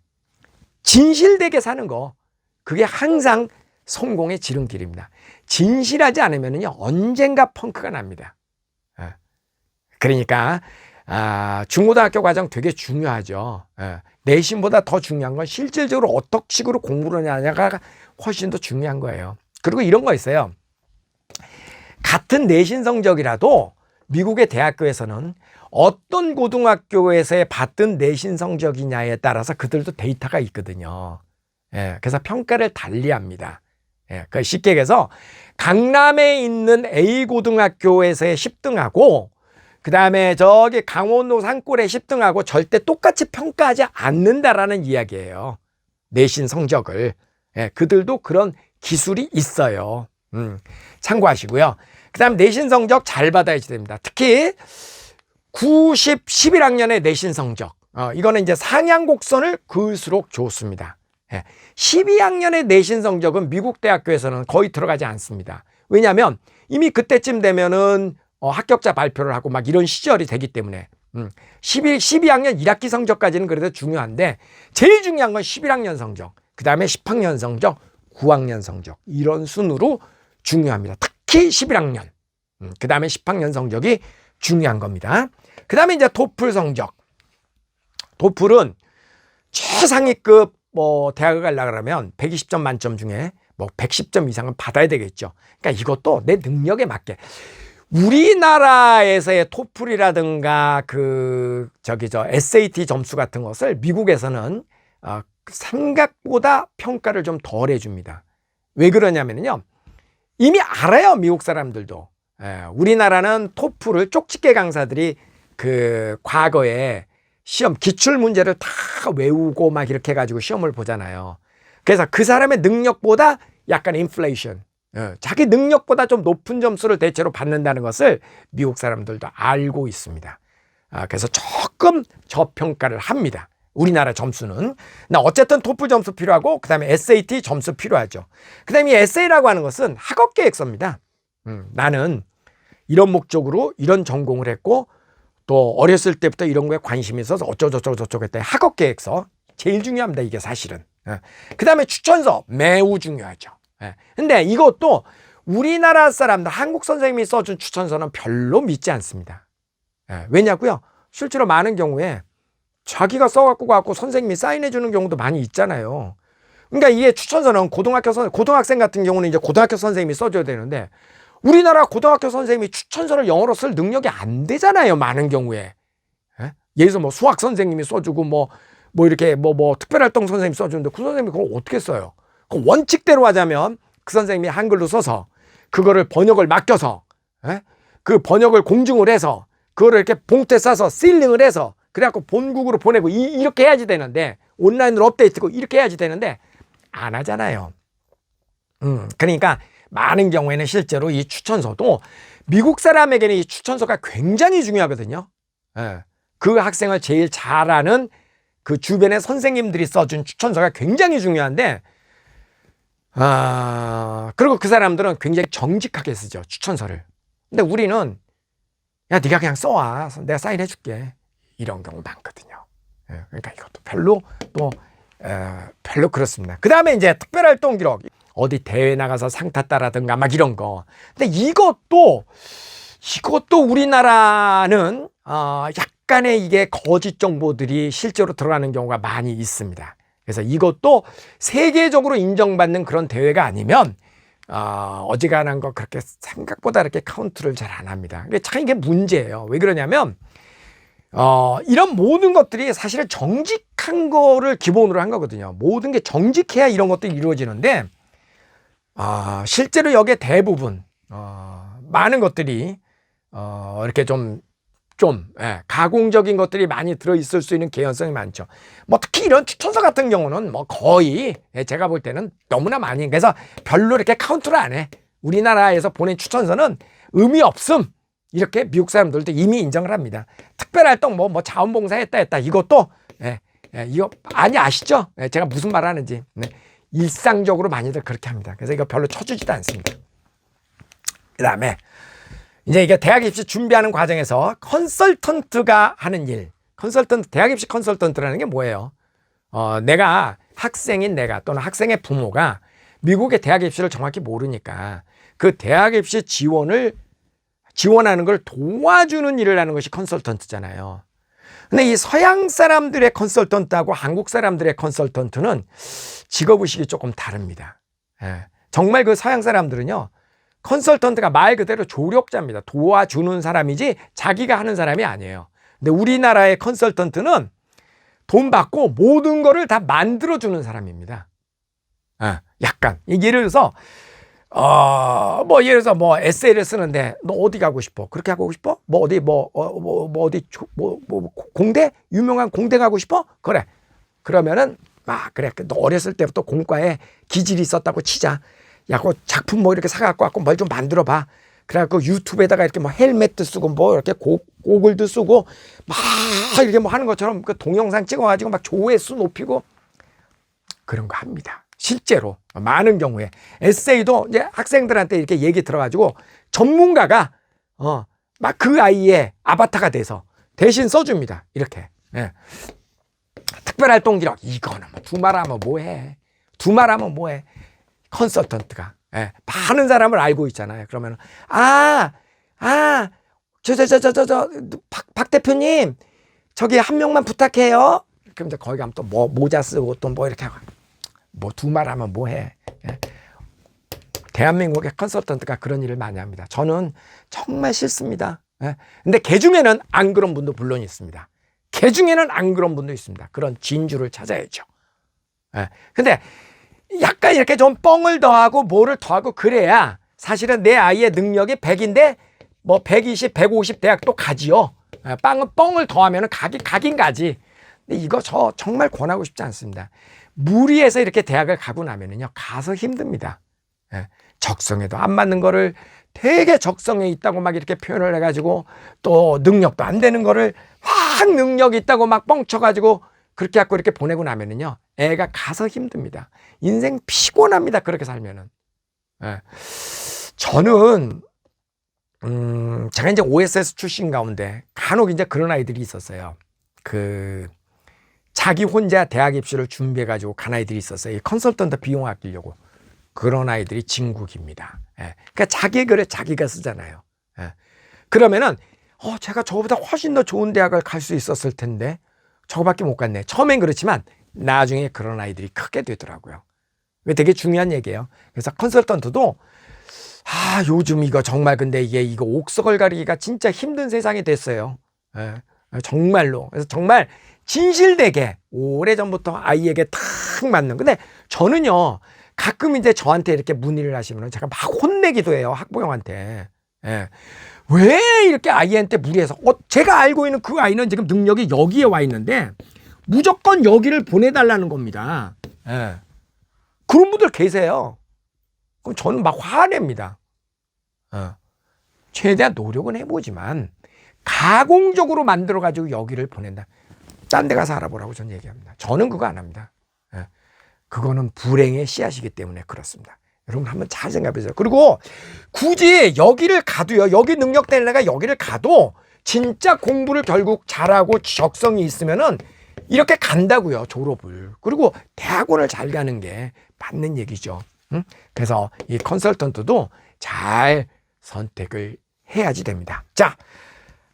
진실되게 사는 거. 그게 항상 성공의 지름길입니다. 진실하지 않으면요 언젠가 펑크가 납니다. 그러니까 중고등학교 과정 되게 중요하죠. 내신보다 더 중요한 건 실질적으로 어떤 식으로 공부를 하냐가 훨씬 더 중요한 거예요. 그리고 이런 거 있어요. 같은 내신 성적이라도 미국의 대학교에서는 어떤 고등학교에서의 받은 내신 성적이냐에 따라서 그들도 데이터가 있거든요. 그래서 평가를 달리합니다. 쉽게 얘기해서 강남에 있는 A 고등학교에서의 10등하고 그 다음에 저기 강원도 산골의 10등하고 절대 똑같이 평가하지 않는다라는 이야기예요. 내신 성적을. 그들도 그런 기술이 있어요. 참고하시고요. 그 다음 내신 성적 잘 받아야지 됩니다. 특히 90, 11학년의 내신 성적. 이거는 이제 상향 곡선을 그을수록 좋습니다. 12학년의 내신 성적은 미국 대학교에서는 거의 들어가지 않습니다. 왜냐하면 이미 그때쯤 되면은 합격자 발표를 하고 막 이런 시절이 되기 때문에 12학년 1학기 성적까지는 그래도 중요한데 제일 중요한 건 11학년 성적, 그 다음에 10학년 성적, 9학년 성적 이런 순으로 중요합니다. 특히 11학년, 그 다음에 10학년 성적이 중요한 겁니다. 그 다음에 이제 토플 성적. 토플은 최상위급 대학을 가려고 그러면 120점 만점 중에 110점 이상은 받아야 되겠죠. 그러니까 이것도 내 능력에 맞게. 우리나라에서의 토플이라든가 SAT 점수 같은 것을 미국에서는 생각보다 평가를 좀 덜 해줍니다. 왜 그러냐면요. 이미 알아요. 미국 사람들도. 우리나라는 토플을 쪽집게 강사들이 과거에 시험 기출 문제를 다 외우고 막 이렇게 해가지고 시험을 보잖아요. 그래서 그 사람의 능력보다 약간 인플레이션, 자기 능력보다 좀 높은 점수를 대체로 받는다는 것을 미국 사람들도 알고 있습니다. 그래서 조금 저평가를 합니다. 우리나라 점수는. 어쨌든 토플 점수 필요하고 그 다음에 SAT 점수 필요하죠. 그 다음에 이 에세이라고 하는 것은 학업 계획서입니다. 나는 이런 목적으로 이런 전공을 했고 또 어렸을 때부터 이런 거에 관심이 있어서 어쩌고저쩌고 했더니 학업 계획서 제일 중요합니다. 이게 사실은. 그 다음에 추천서 매우 중요하죠. 근데 이것도 우리나라 사람들 한국 선생님이 써준 추천서는 별로 믿지 않습니다. 왜냐고요? 실제로 많은 경우에 자기가 써갖고 가고 선생님이 사인해 주는 경우도 많이 있잖아요. 그러니까 이게 추천서는 고등학생 같은 경우는 이제 고등학교 선생님이 써줘야 되는데 우리나라 고등학교 선생님이 추천서를 영어로 쓸 능력이 안 되잖아요. 많은 경우에. 예를 들어서 수학 선생님이 써주고 이렇게 특별활동 선생님이 써주는데 그 선생님이 그걸 어떻게 써요? 그 원칙대로 하자면 그 선생님이 한글로 써서 그거를 번역을 맡겨서 그 번역을 공증을 해서 그거를 이렇게 봉투에 싸서 실링을 해서 그래갖고 본국으로 보내고 이렇게 해야지 되는데 온라인으로 업데이트고 이렇게 해야지 되는데 안 하잖아요. 그러니까 많은 경우에는 실제로 이 추천서도 미국 사람에게는 이 추천서가 굉장히 중요하거든요. 그 학생을 제일 잘 아는 그 주변의 선생님들이 써준 추천서가 굉장히 중요한데 그리고 그 사람들은 굉장히 정직하게 쓰죠. 추천서를. 근데 우리는 야 네가 그냥 써와. 내가 사인해 줄게. 이런 경우 많거든요. 그러니까 이것도 별로 그렇습니다. 그 다음에 이제 특별활동 기록. 어디 대회 나가서 상 탔다라든가 막 이런 거. 근데 이것도 우리나라는 약간의 이게 거짓 정보들이 실제로 들어가는 경우가 많이 있습니다. 그래서 이것도 세계적으로 인정받는 그런 대회가 아니면 어지간한 거 그렇게 생각보다 이렇게 카운트를 잘 안 합니다. 참 이게 문제예요. 왜 그러냐면 이런 모든 것들이 사실은 정직한 거를 기본으로 한 거거든요. 모든 게 정직해야 이런 것들이 이루어지는데 실제로 여기에 대부분 많은 것들이 이렇게 좀 가공적인 것들이 많이 들어있을 수 있는 개연성이 많죠. 뭐 특히 이런 추천서 같은 경우는 뭐 거의 제가 볼 때는 너무나 많이, 그래서 별로 이렇게 카운트를 안 해. 우리나라에서 보낸 추천서는 의미 없음, 이렇게 미국 사람들도 이미 인정을 합니다. 특별활동 뭐 자원봉사 했다 이것도 이거 아시죠? 제가 무슨 말 하는지. 일상적으로 많이들 그렇게 합니다. 그래서 이거 별로 쳐주지도 않습니다. 그 다음에 이제 이게 대학 입시 준비하는 과정에서 컨설턴트가 하는 일, 대학 입시 컨설턴트라는 게 뭐예요? 내가 학생인 내가 또는 학생의 부모가 미국의 대학 입시를 정확히 모르니까 그 대학 입시 지원하는 걸 도와주는 일을 하는 것이 컨설턴트잖아요. 근데 이 서양 사람들의 컨설턴트하고 한국 사람들의 컨설턴트는 직업의식이 조금 다릅니다. 정말 그 서양 사람들은요, 컨설턴트가 말 그대로 조력자입니다. 도와주는 사람이지 자기가 하는 사람이 아니에요. 근데 우리나라의 컨설턴트는 돈 받고 모든 거를 다 만들어주는 사람입니다. 약간 예를 들어서 예를 들어서 에세이를 쓰는데 너 어디 가고 싶어? 그렇게 하고 싶어? 공대? 유명한 공대 가고 싶어? 그래. 그러면은 그래. 너 어렸을 때부터 공과에 기질이 있었다고 치자. 야, 그 작품 이렇게 사갖고 왔고 뭘 좀 만들어 봐. 그래갖고 유튜브에다가 이렇게 헬멧도 쓰고 이렇게 고글도 쓰고 막 이렇게 하는 것처럼 그 동영상 찍어가지고 막 조회수 높이고 그런 거 합니다. 실제로 많은 경우에 에세이도 이제 학생들한테 이렇게 얘기 들어가지고 전문가가 막 그 아이의 아바타가 돼서 대신 써줍니다. 이렇게. 특별활동 기록 이거는 두말하면 뭐해? 컨설턴트가 많은 사람을 알고 있잖아요. 그러면 박 대표님 저기 한 명만 부탁해요. 그럼 이제 거기 가면 또 모자 쓰고 또 이렇게 하고 두말하면 뭐해? 대한민국의 컨설턴트가 그런 일을 많이 합니다. 저는 정말 싫습니다. 근데 개 중에는 안 그런 분도 물론 있습니다. 개 중에는 안 그런 분도 있습니다. 그런 진주를 찾아야죠. 근데 약간 이렇게 좀 뻥을 더하고 뭐를 더하고 그래야 사실은 내 아이의 능력이 100인데 120, 150 대학도 가지요. 뻥을 더하면 가긴 가지. 근데 이거 저 정말 권하고 싶지 않습니다. 무리해서 이렇게 대학을 가고 나면은요, 가서 힘듭니다. 적성에도 안 맞는 거를 되게 적성에 있다고 막 이렇게 표현을 해가지고 또 능력도 안 되는 거를 확 능력이 있다고 막 뻥쳐가지고 그렇게 갖고 이렇게 보내고 나면은요, 애가 가서 힘듭니다. 인생 피곤합니다. 그렇게 살면은. 저는, 제가 이제 OSS 출신 가운데 간혹 이제 그런 아이들이 있었어요. 자기 혼자 대학 입시를 준비해가지고 간 아이들이 있었어요. 이 컨설턴트 비용 아끼려고. 그런 아이들이 진국입니다. 그러니까 자기 글을 자기가 쓰잖아요. 그러면은, 제가 저보다 훨씬 더 좋은 대학을 갈 수 있었을 텐데, 저거밖에 못 갔네. 처음엔 그렇지만, 나중에 그런 아이들이 크게 되더라고요. 이게 되게 중요한 얘기예요. 그래서 컨설턴트도, 요즘 이거 정말 근데 이거 옥석을 가리기가 진짜 힘든 세상이 됐어요. 정말로. 그래서 정말 진실되게 오래전부터 아이에게 탁 맞는. 근데 저는요, 가끔 이제 저한테 이렇게 문의를 하시면 제가 막 혼내기도 해요. 학부형한테. 왜 이렇게 아이한테 무리해서, 제가 알고 있는 그 아이는 지금 능력이 여기에 와 있는데, 무조건 여기를 보내달라는 겁니다. 그런 분들 계세요. 그럼 저는 막 화냅니다. 최대한 노력은 해보지만, 가공적으로 만들어가지고 여기를 보낸다. 딴 데 가서 알아보라고 저는 얘기합니다. 저는 그거 안 합니다. 그거는 불행의 씨앗이기 때문에 그렇습니다. 여러분 한번 잘 생각해 보세요. 그리고 굳이 여기를 가도요. 여기 능력 되는 애가 여기를 가도 진짜 공부를 결국 잘하고 적성이 있으면은 이렇게 간다고요. 졸업을. 그리고 대학원을 잘 가는 게 맞는 얘기죠. 그래서 이 컨설턴트도 잘 선택을 해야지 됩니다. 자,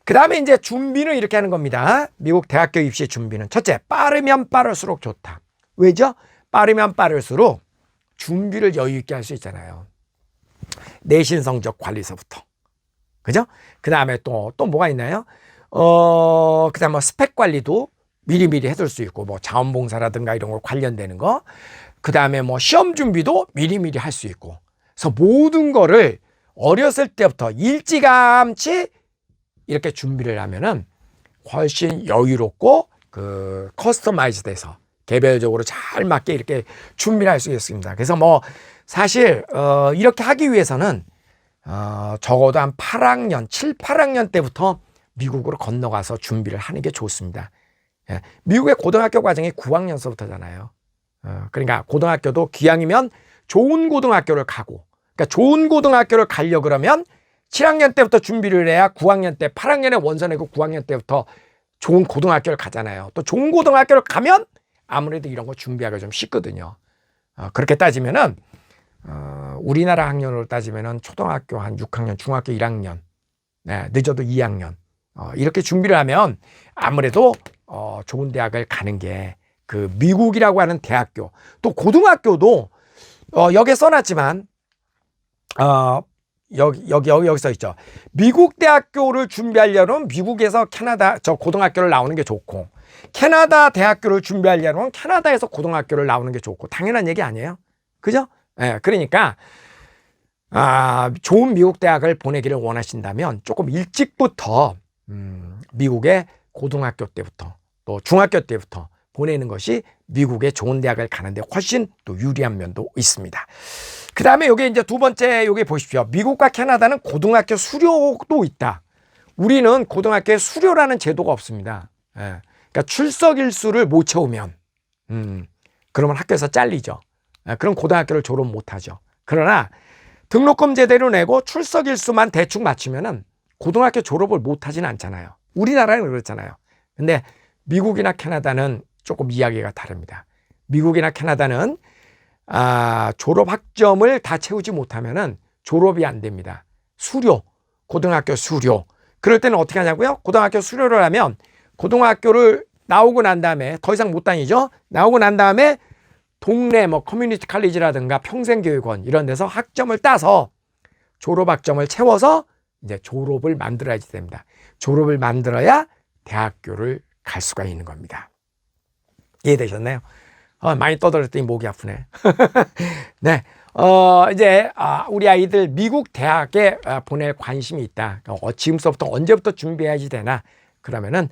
그 다음에 이제 준비는 이렇게 하는 겁니다. 미국 대학교 입시 준비는 첫째, 빠르면 빠를수록 좋다. 왜죠? 빠르면 빠를수록 준비를 여유 있게 할 수 있잖아요. 내신 성적 관리서부터. 그죠? 그 다음에 또 뭐가 있나요? 그 다음 뭐 스펙 관리도 미리미리 해둘 수 있고, 뭐 자원봉사라든가 이런 거 관련되는 거. 그 다음에 뭐 시험 준비도 미리미리 할 수 있고. 그래서 모든 거를 어렸을 때부터 일찌감치 이렇게 준비를 하면은 훨씬 여유롭고 그 커스터마이즈 돼서 개별적으로 잘 맞게 이렇게 준비를 할 수 있습니다. 그래서 뭐 사실 이렇게 하기 위해서는 적어도 한 8학년, 7, 8학년 때부터 미국으로 건너가서 준비를 하는 게 좋습니다. 예, 미국의 고등학교 과정이 9학년서부터잖아요. 그러니까 고등학교도 기왕이면 좋은 고등학교를 가고, 그러니까 좋은 고등학교를 가려 그러면 7학년 때부터 준비를 해야 9학년 때, 8학년에 원서 내고 9학년 때부터 좋은 고등학교를 가잖아요. 또 좋은 고등학교를 가면 아무래도 이런 거 준비하기가 좀 쉽거든요. 그렇게 따지면은 우리나라 학년으로 따지면은 초등학교 한 6학년, 중학교 1학년, 네, 늦어도 2학년 이렇게 준비를 하면 아무래도 좋은 대학을 가는 게 그 미국이라고 하는 대학교, 또 고등학교도 여기에 써놨지만 여기 써 있죠. 미국 대학교를 준비하려면 미국에서 캐나다 고등학교를 나오는 게 좋고, 캐나다 대학교를 준비하려면 캐나다에서 고등학교를 나오는 게 좋고, 당연한 얘기 아니에요? 그죠? 예, 그러니까 좋은 미국 대학을 보내기를 원하신다면 조금 일찍부터 미국의 고등학교 때부터 또 중학교 때부터 보내는 것이 미국의 좋은 대학을 가는데 훨씬 또 유리한 면도 있습니다. 그 다음에 여기 이제 두 번째 여기 보십시오. 미국과 캐나다는 고등학교 수료도 있다. 우리는 고등학교에 수료라는 제도가 없습니다. 예. 그러니까 출석 일수를 못 채우면 그러면 학교에서 잘리죠. 예. 그럼 고등학교를 졸업 못 하죠. 그러나 등록금 제대로 내고 출석 일수만 대충 맞추면은 고등학교 졸업을 못 하진 않잖아요. 우리나라는 그렇잖아요. 근데 미국이나 캐나다는 조금 이야기가 다릅니다. 미국이나 캐나다는 졸업 학점을 다 채우지 못하면은 졸업이 안 됩니다. 수료, 고등학교 수료. 그럴 때는 어떻게 하냐고요? 고등학교 수료를 하면 고등학교를 나오고 난 다음에 더 이상 못 다니죠? 나오고 난 다음에 동네 뭐 커뮤니티 칼리지라든가 평생교육원 이런 데서 학점을 따서 졸업 학점을 채워서 이제 졸업을 만들어야지 됩니다. 졸업을 만들어야 대학교를 갈 수가 있는 겁니다. 이해되셨나요? 많이 떠들었더니 목이 아프네. 네. 이제 우리 아이들 미국 대학에 보낼 관심이 있다. 지금서부터 언제부터 준비해야지 되나? 그러면은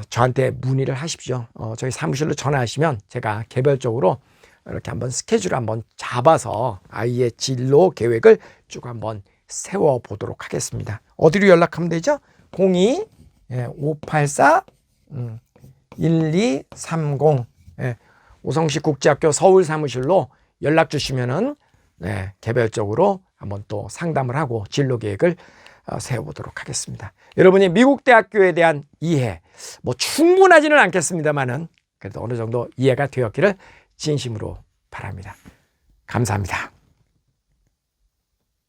저한테 문의를 하십시오. 저희 사무실로 전화하시면 제가 개별적으로 이렇게 한번 스케줄을 한번 잡아서 아이의 진로 계획을 쭉 한번 세워 보도록 하겠습니다. 어디로 연락하면 되죠? 02-584-1230 오성시 국제학교 서울 사무실로 연락 주시면은 개별적으로 한번 또 상담을 하고 진로 계획을 세워보도록 하겠습니다. 여러분이 미국 대학교에 대한 이해, 뭐 충분하지는 않겠습니다만은 그래도 어느 정도 이해가 되었기를 진심으로 바랍니다. 감사합니다.